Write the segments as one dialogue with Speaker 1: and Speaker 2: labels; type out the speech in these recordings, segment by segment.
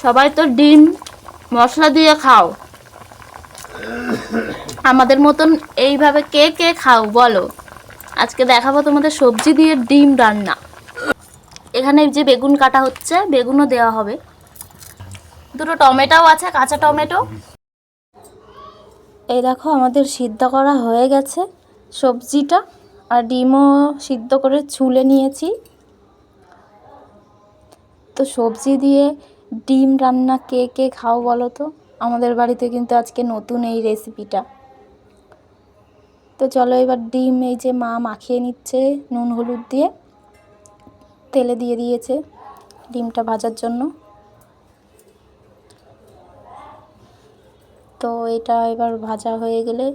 Speaker 1: সবাই তো ডিম মশলা দিয়ে খাও, আমাদের মতন এইভাবে কে কে খাও বলো। আজকে দেখাবো তোমাদের সবজি দিয়ে ডিম রান্না। এখানে যে বেগুন কাটা হচ্ছে, বেগুনও দেওয়া হবে, দুটো টমেটোও আছে, কাঁচা টমেটো। এই দেখো আমাদের সিদ্ধ করা হয়ে গেছে সবজিটা, আর ডিমও সিদ্ধ করে ছুলে নিয়েছি। তো সবজি দিয়ে ডিম রান্না কে কে খাও বলো তো। আমাদের বাড়িতে কিন্তু আজকে নতুন এই রেসিপিটা। তো চলো এবার ডিম এই যে মা মাখিয়ে নিচ্ছে নুন হলুদ দিয়ে, তেলে দিয়ে দিয়েছে ডিমটা ভাজার জন্য। তো এটা এবার ভাজা হয়ে গেলে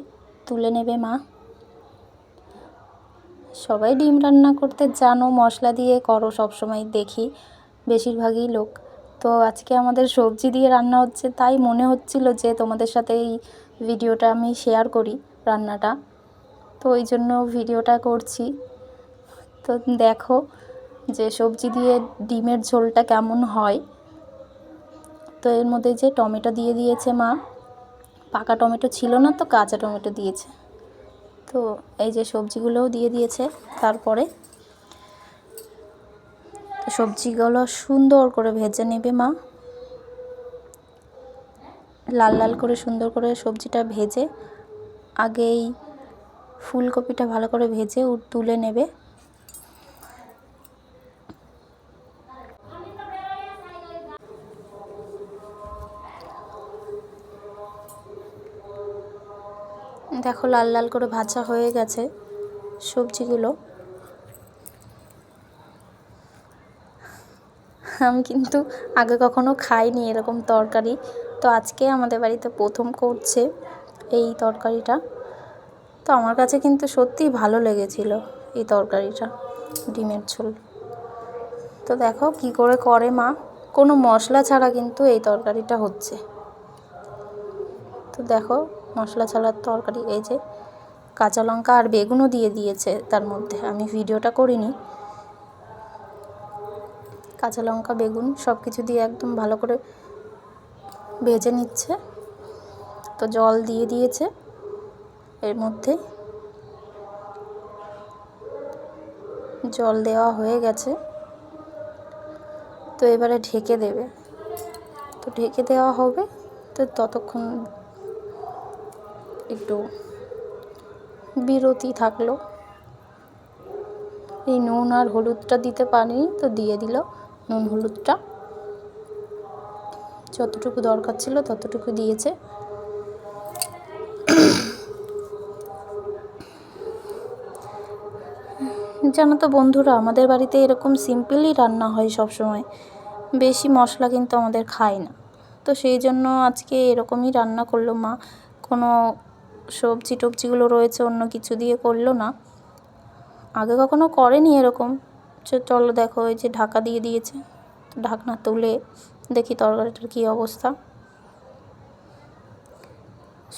Speaker 1: তুলে নেবে মা। সবাই ডিম রান্না করতে জানো, মশলা দিয়ে করো সবসময় দেখি বেশিরভাগই লোক। তো আজকে আমাদের সবজি দিয়ে রান্না হচ্ছে, তাই মনে হচ্ছিল যে তোমাদের সাথে এই ভিডিওটা আমি শেয়ার করি রান্নাটা, তো ওই জন্য ভিডিওটা করছি। তো দেখো যে সবজি দিয়ে ডিমের ঝোলটা কেমন হয়। তো এর মধ্যে যে টমেটো দিয়ে দিয়েছে মা, পাকা টমেটো ছিল না তো কাঁচা টমেটো দিয়েছে। তো এই যে সবজিগুলোও দিয়ে দিয়েছে। তারপরে সবজিগুলো সুন্দর করে ভেজে নেবে মা, লাল লাল করে সুন্দর করে সবজিটা ভেজে, আগেই ফুলকপিটা ভালো করে ভেজে তুলে নেবে। দেখো লাল লাল করে ভাজা হয়ে গেছে সবজিগুলো। আমি কিন্তু আগে কখনো খাইনি এরকম তরকারি, তো আজকে আমাদের বাড়িতে প্রথম করছে এই তরকারিটা। তো আমার কাছে কিন্তু সত্যিই ভালো লেগেছিল এই তরকারিটা, ডিমের ঝোল। তো দেখো কি করে করে মা, কোনো মশলা ছাড়া কিন্তু এই তরকারিটা হচ্ছে। তো দেখো মশলা ছাড়ার তরকারি, এই যে কাঁচা লঙ্কা আর বেগুনও দিয়ে দিয়েছে তার মধ্যে, আমি ভিডিওটা করিনি। কাঁচা লঙ্কা বেগুন সব কিছু দিয়ে একদম ভালো করে ভেজে নিচ্ছে। তো জল দিয়ে দিয়েছে এর মধ্যে, জল দেওয়া হয়ে গেছে। তো এবারে ঢেকে দেবে, তো ঢেকে দেওয়া হবে। তো ততক্ষণ একটু বিরতি থাকলো। এই নুন আর হলুদটা দিতে পারিনি, তো দিয়ে দিল নুন হলুদটা, যতটুকু দরকার ছিল ততটুকু দিয়েছে। জানো তো বন্ধুরা, আমাদের বাড়িতে এরকম সিম্পলই রান্না হয় সব সময়, বেশি মশলা কিন্তু আমাদের খায় না। তো সেই জন্য আজকে এরকমই রান্না করলো মা, কোনো সবজি টবজিগুলো রয়েছে অন্য কিছু দিয়ে করলো না, আগে কখনো করেনি এরকম। চলো দেখো এই যে ঢাকা দিয়ে দিয়েছে, ঢাকনা তুলে দেখি তরকারিটার কী অবস্থা।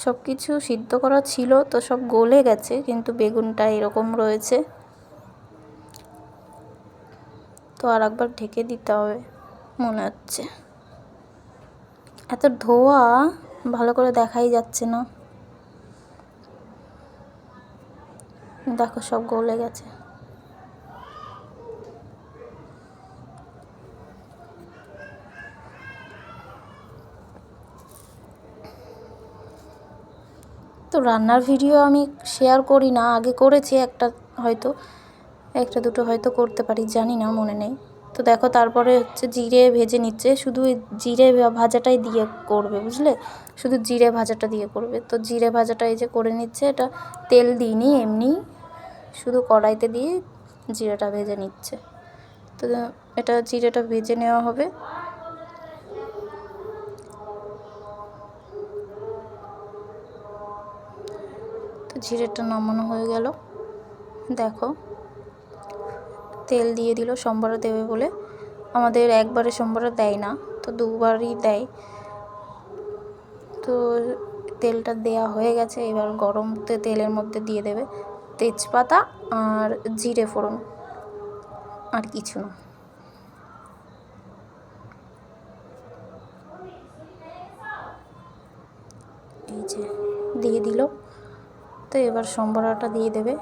Speaker 1: সব কিছু সিদ্ধ করা ছিল তো সব গলে গেছে, কিন্তু বেগুনটা এরকম রয়েছে। তো আর একবার ঢেকে দিতে হবে মনে হচ্ছে। এত ধোয়া ভালো করে দেখাই যাচ্ছে না, দেখো সব গলে গেছে। তো রান্নার ভিডিও আমি শেয়ার করি না, আগে করেছি একটা দুটো হয়তো করতে পারি, জানি না, মনে নেই। তো দেখো তারপরে হচ্ছে জিরে ভেজে নিচ্ছে, শুধু জিরে ভাজাটাই দিয়ে করবে, বুঝলে, শুধু জিরে ভাজাটা দিয়ে করবে। তো জিরে ভাজাটা এই যে করে নিচ্ছে, এটা তেল দিইনি, এমনি শুধু কড়াইতে দিয়ে জিরেটা ভেজে নিচ্ছে। তো এটা জিরেটা ভেজে নেওয়া হবে। তো জিরেটা নামানো হয়ে গেল। দেখো তেল দিয়ে দিল সম্বারে দেবে বলে, আমাদের একবারে সম্বারে দেয় না, তো দুবারই দেয়। তো তেলটা দেয়া হয়ে গেছে, এবার গরম তেলের মধ্যে দিয়ে দেবে তেজপাতা আর জিরে ফোড়ন, আর কিছু না। এই যে দিয়ে দিল। তো এবার সম্বরাটা দিয়ে দেবে।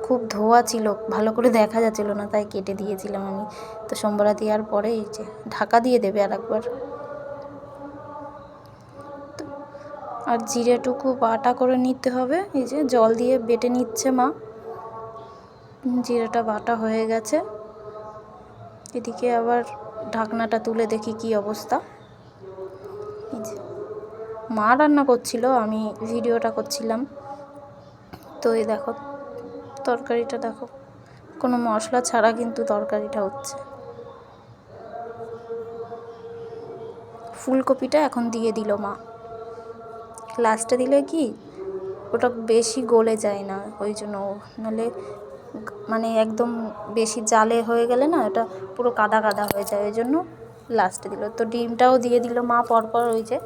Speaker 1: খুব ধোয়া ছিল, ভালো করে দেখা যাচ্ছিল না, তাই কেটে দিয়েছিলাম আমি। তো সম্বরা দেওয়ার পরে এই যে ঢাকা দিয়ে দেবে আর একবার। আর জিরেটুকু বাটা করে নিতে হবে। এই যে জল দিয়ে বেটে নিচ্ছে মা। জিরেটা বাটা হয়ে গেছে। এদিকে আবার ঢাকনাটা তুলে দেখি কি অবস্থা। এই যে মা রান্না করছিল, আমি ভিডিওটা করছিলাম। তো এই দেখো তরকারিটা দেখো, কোনো মশলা ছাড়া কিন্তু তরকারিটা হচ্ছে। ফুলকপিটা এখন দিয়ে দিল মা। লাস্টে দিলে কি ওটা বেশি গলে যায় না, ওই জন্য। নাহলে মানে একদম বেশি জালে হয়ে গেলে না এটা পুরো কাদা কাদা হয়ে যায়, ওই জন্য লাস্টে দিল। তো ডিমটাও দিয়ে দিল মা পরপর, ওই যে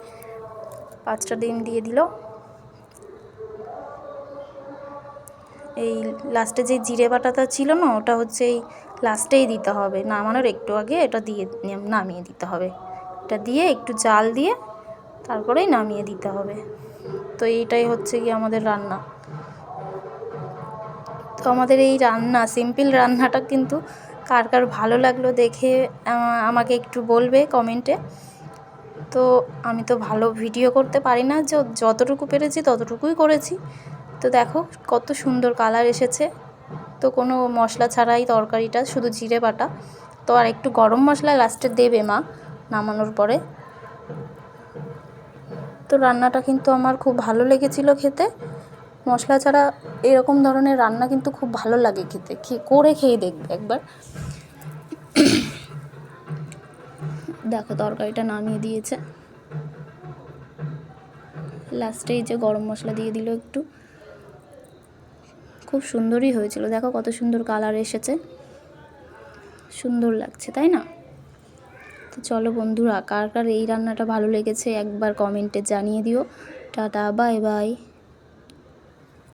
Speaker 1: 5টা ডিম দিয়ে দিল। এই লাস্টে যে জিরে বাটাটা ছিল না, ওটা হচ্ছে এই লাস্টেই দিতে হবে, নামানোর একটু আগে এটা দিয়ে নামিয়ে দিতে হবে। এটা দিয়ে একটু জাল দিয়ে তারপরেই নামিয়ে দিতে হবে। তো এইটাই হচ্ছে কি আমাদের রান্না। তো আমাদের এই রান্না, সিম্পল রান্নাটা কিন্তু কার কার ভালো লাগলো দেখে আমাকে একটু বলবে কমেন্টে। তো আমি তো ভালো ভিডিও করতে পারি না, যতটুকু পেরেছি ততটুকুই করেছি। তো দেখো কত সুন্দর কালার এসেছে। তো কোনো মশলা ছাড়াই তরকারিটা, শুধু জিরে বাটা। তো আর একটু গরম মশলা লাস্টে দেবে মা নামানোর পরে। তো রান্নাটা কিন্তু আমার খুব ভালো লেগেছিল খেতে। মশলা ছাড়া এরকম ধরনের রান্না কিন্তু খুব ভালো লাগে খেতে। করে খেয়ে দেখবে একবার। দেখো তরকারিটা নামিয়ে দিয়েছে, লাস্টেই যে গরম মশলা দিয়ে দিল একটু। খুব সুন্দরই হয়েছিল, দেখো কত সুন্দর কালার এসেছে, সুন্দর লাগছে তাই না? তো চলো বন্ধুরা, কার কার এই রান্নাটা ভালো লেগেছে একবার কমেন্টে জানিয়ে দিও। Tata, bye bye.